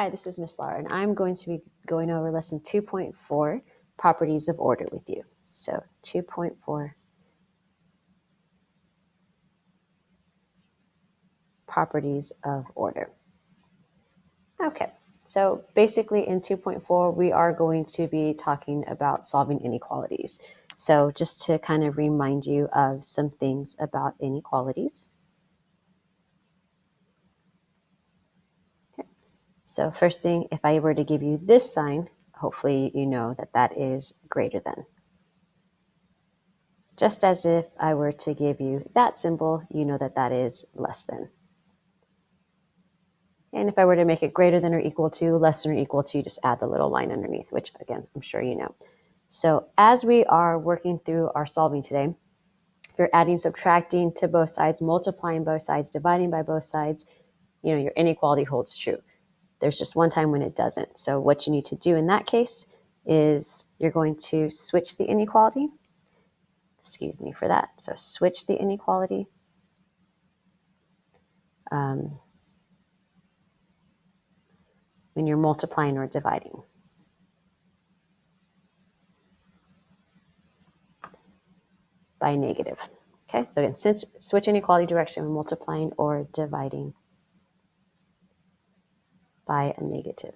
Hi, this is Miss Laura, and I'm going to be going over lesson 2.4, properties of order with you. So 2.4, properties of order. Okay, so basically in 2.4, we are going to be talking about solving inequalities. So just to kind of remind you of some things about inequalities. Okay. So first thing, if I were to give you this sign, hopefully you know that that is greater than. Just as if I were to give you that symbol, you know that that is less than. And if I were to make it greater than or equal to, less than or equal to, just add the little line underneath, which again, I'm sure you know. So as we are working through our solving today, if you're adding, subtracting to both sides, multiplying both sides, dividing by both sides, you know, your inequality holds true. There's just one time when it doesn't. So what you need to do in that case is you're going to switch the inequality. Excuse me for that. So switch the inequality. When you're multiplying or dividing. By negative. Okay, so again, switch inequality direction when multiplying or dividing by a negative.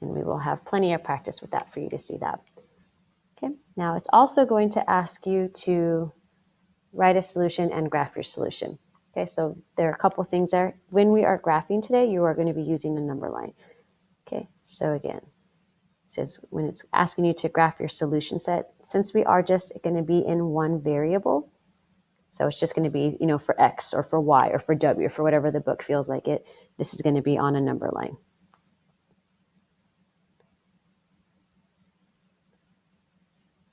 And we will have plenty of practice with that for you to see that. Okay, now it's also going to ask you to write a solution and graph your solution. Okay, so there are a couple things there. When we are graphing today, you are going to be using a number line. Okay, so again, it says when it's asking you to graph your solution set, since we are just going to be in one variable, so it's just going to be, you know, for X or for Y or for W or for whatever the book feels like it, this is going to be on a number line.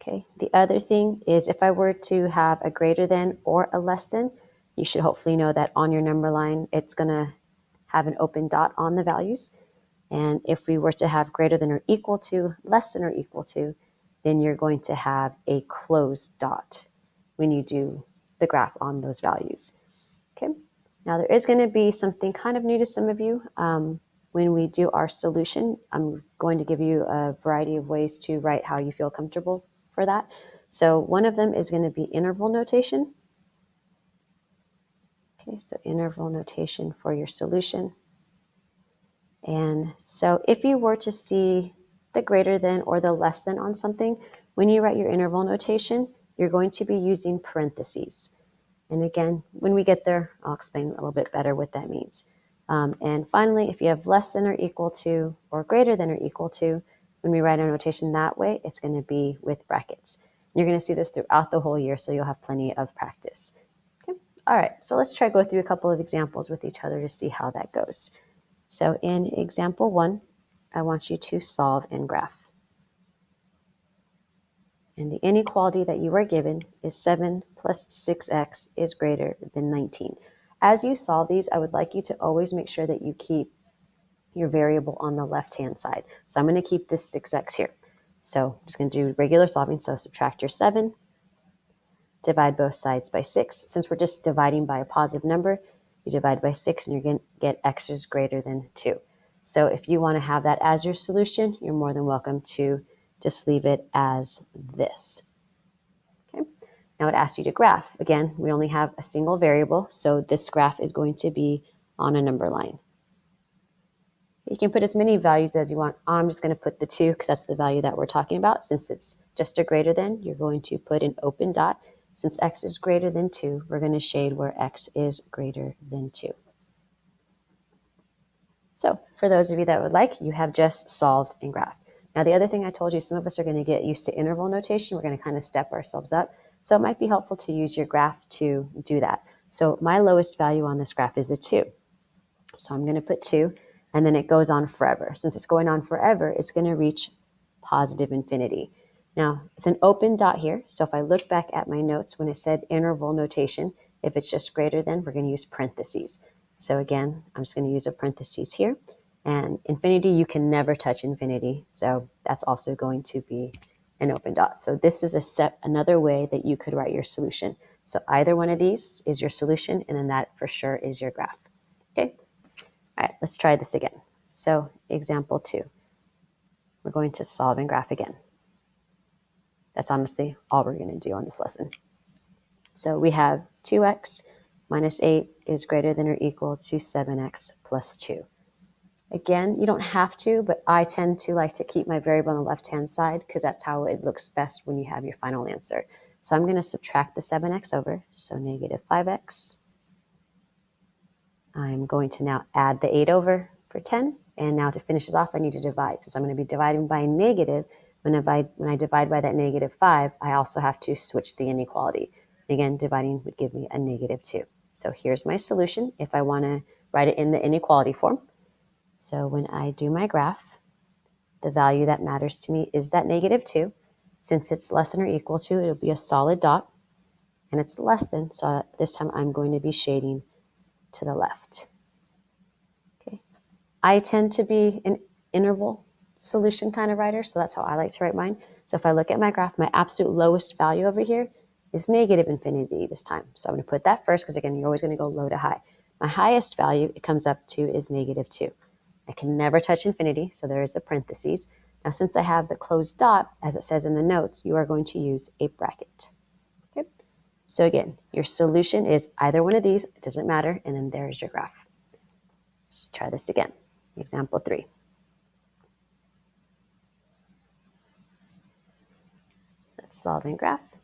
Okay, the other thing is if I were to have a greater than or a less than, you should hopefully know that on your number line, it's going to have an open dot on the values. And if we were to have greater than or equal to, less than or equal to, then you're going to have a closed dot when you do the graph on those values. Okay, now there is going to be something kind of new to some of you. When we do our solution, I'm going to give you a variety of ways to write how you feel comfortable for that. So one of them is going to be interval notation. Okay, so interval notation for your solution. And so if you were to see the greater than or the less than on something, when you write your interval notation, you're going to be using parentheses. And again, when we get there, I'll explain a little bit better what that means. And finally, if you have less than or equal to or greater than or equal to, when we write our notation that way, it's going to be with brackets. And you're going to see this throughout the whole year, so you'll have plenty of practice. Okay. All right, so let's try go through a couple of examples with each other to see how that goes. So in example 1, I want you to solve and graph. And the inequality that you are given is 7 plus 6x is greater than 19. As you solve these, I would like you to always make sure that you keep your variable on the left-hand side. So I'm going to keep this 6x here. So I'm just going to do regular solving. So subtract your 7, divide both sides by 6. Since we're just dividing by a positive number, you divide by 6 and you're going to get x is greater than 2. So if you want to have that as your solution, you're more than welcome to just leave it as this. Okay. Now it asks you to graph. Again, we only have a single variable, so this graph is going to be on a number line. You can put as many values as you want. I'm just going to put the 2 because that's the value that we're talking about. Since it's just a greater than, you're going to put an open dot. Since x is greater than 2, we're going to shade where x is greater than 2. So for those of you that would like, you have just solved and graphed. Now the other thing I told you, some of us are going to get used to interval notation. We're going to kind of step ourselves up. So it might be helpful to use your graph to do that. So my lowest value on this graph is a 2. So I'm going to put 2, and then it goes on forever. Since it's going on forever, it's going to reach positive infinity. Now, it's an open dot here. So if I look back at my notes, when it said interval notation, if it's just greater than, we're going to use parentheses. So again, I'm just going to use a parentheses here. And infinity, you can never touch infinity. So that's also going to be an open dot. So this is another way that you could write your solution. So either one of these is your solution, and then that for sure is your graph. Okay. All right, let's try this again. So example 2, we're going to solve and graph again. That's honestly all we're going to do on this lesson. So we have 2x minus 8 is greater than or equal to 7x plus 2. Again, you don't have to, but I tend to like to keep my variable on the left-hand side because that's how it looks best when you have your final answer. So I'm going to subtract the 7x over, so negative 5x. I'm going to now add the 8 over for 10. And now to finish this off, I need to divide. Since I'm going to be dividing by a negative, when I divide by that negative 5, I also have to switch the inequality. Again, dividing would give me a negative 2. So here's my solution if I want to write it in the inequality form. So when I do my graph, the value that matters to me is that negative 2. Since it's less than or equal to, it'll be a solid dot. And it's less than, so this time I'm going to be shading to the left. Okay. I tend to be an interval solution kind of writer, so that's how I like to write mine. So if I look at my graph, my absolute lowest value over here is negative infinity this time. So I'm going to put that first because, again, you're always going to go low to high. My highest value it comes up to is negative 2. I can never touch infinity, so there is a parentheses. Now, since I have the closed dot, as it says in the notes, you are going to use a bracket. Okay. So again, your solution is either one of these, it doesn't matter, and then there's your graph. Let's try this again. Example 3. Let's solve and graph.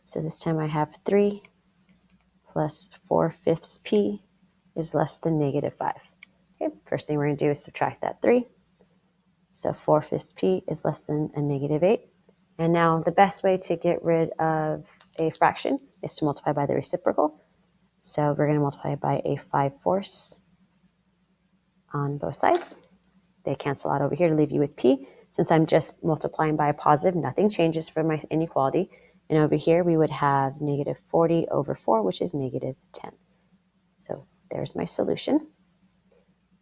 So this time I have 3 plus 4/5 p is less than negative 5. Okay, first thing we're going to do is subtract that 3. So 4/5 p is less than a negative 8. And now the best way to get rid of a fraction is to multiply by the reciprocal. So we're going to multiply by a 5/4 on both sides. They cancel out over here to leave you with p. Since I'm just multiplying by a positive, nothing changes for my inequality. And over here, we would have negative 40 over 4, which is negative 10. So there's my solution.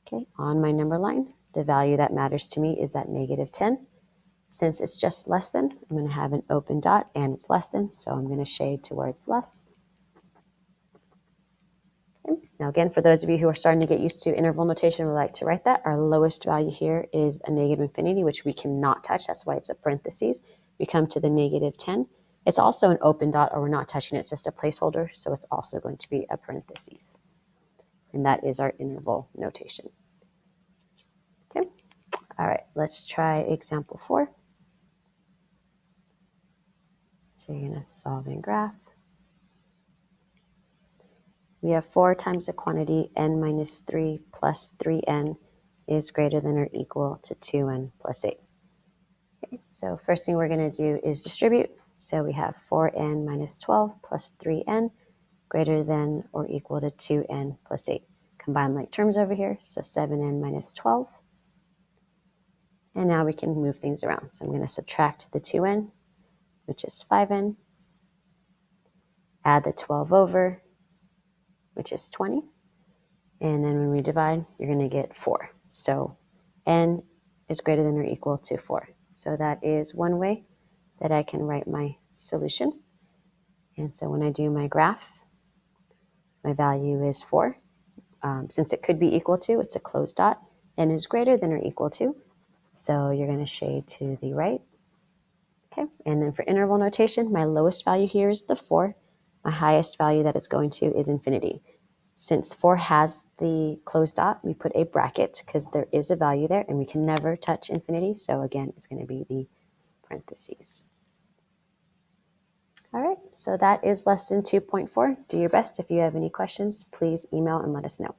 Okay, on my number line, the value that matters to me is that negative 10. Since it's just less than, I'm going to have an open dot, and it's less than, so I'm going to shade to where it's less. Okay. Now again, for those of you who are starting to get used to interval notation, we like to write that. Our lowest value here is a negative infinity, which we cannot touch. That's why it's a parentheses. We come to the negative 10. It's also an open dot, or we're not touching it. It's just a placeholder, so it's also going to be a parentheses. And that is our interval notation. Okay. All right, let's try example 4. So you're going to solve and graph. We have 4 times the quantity n minus 3 plus 3n is greater than or equal to 2n plus 8. Okay, so first thing we're going to do is distribute. So we have 4n minus 12 plus 3n greater than or equal to 2n plus 8. Combine like terms over here, so 7n minus 12. And now we can move things around. So I'm going to subtract the 2n, which is 5n, add the 12 over, which is 20. And then when we divide, you're going to get 4. So n is greater than or equal to 4. So that is one way that I can write my solution. And so when I do my graph, my value is 4. Since it could be equal to, it's a closed dot. N is greater than or equal to. So you're going to shade to the right. Okay, and then for interval notation, my lowest value here is the 4. My highest value that it's going to is infinity. Since 4 has the closed dot, we put a bracket because there is a value there and we can never touch infinity. So again, it's going to be the parentheses. All right, so that is lesson 2.4. Do your best. If you have any questions, please email and let us know.